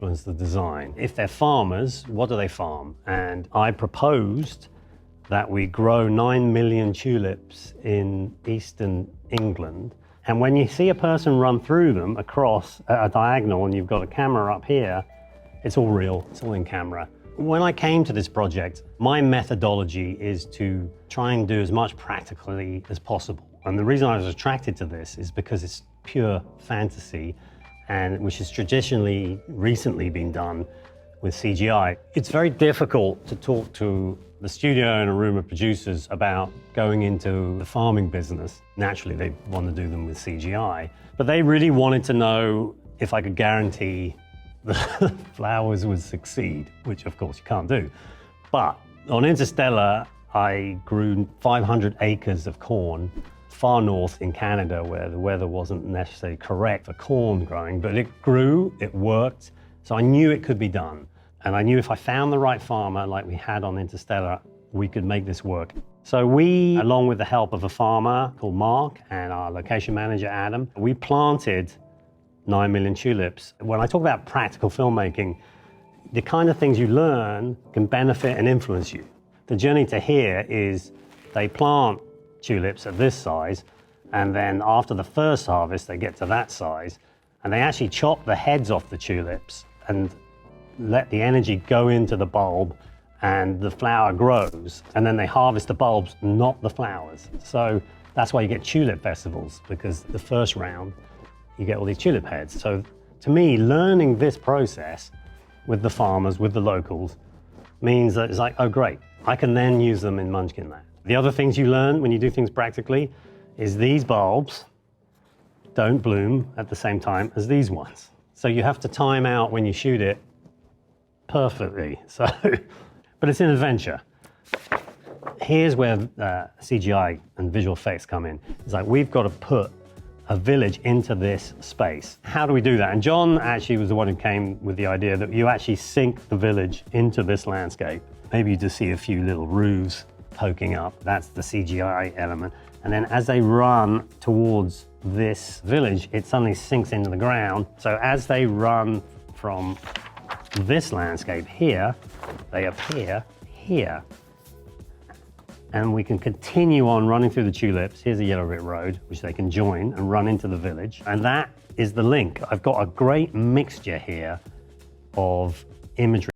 was the design. If they're farmers, what do they farm? And I proposed that we grow 9 million tulips in eastern England. And when you see a person run through them across a diagonal and you've got a camera up here, it's all real, it's all in camera. When I came to this project, my methodology is to try and do as much practically as possible. And the reason I was attracted to this is because it's pure fantasy, and which has recently been done with CGI. It's very difficult to talk to the studio and a room of producers about going into the farming business. Naturally, they want to do them with CGI, but they really wanted to know if I could guarantee the flowers would succeed, which of course you can't do. But on Interstellar, I grew 500 acres of corn far north in Canada, where the weather wasn't necessarily correct for corn growing, but it grew, it worked, so I knew it could be done. And I knew if I found the right farmer, like we had on Interstellar, we could make this work. So we, along with the help of a farmer called Mark and our location manager, Adam, we planted 9 million tulips. When I talk about practical filmmaking, the kind of things you learn can benefit and influence you. The journey to here is they plant tulips at this size, and then after the first harvest, they get to that size, and they actually chop the heads off the tulips and let the energy go into the bulb, and the flower grows, and then they harvest the bulbs, not the flowers. So that's why you get tulip festivals, because the first round, you get all these tulip heads. So to me, learning this process with the farmers, with the locals, means that it's like, oh great, I can then use them in Munchkinland. The other things you learn when you do things practically is these bulbs don't bloom at the same time as these ones. So you have to time out when you shoot it perfectly. So, but it's an adventure. Here's where CGI and visual effects come in. It's like, we've got to put a village into this space. How do we do that? And John actually was the one who came with the idea that you actually sink the village into this landscape. Maybe you just see a few little roofs poking up. That's the CGI element. And then as they run towards this village, it suddenly sinks into the ground. So as they run from this landscape here, they appear here. And we can continue on running through the tulips. Here's a yellow brick road, which they can join and run into the village. And that is the link. I've got a great mixture here of imagery.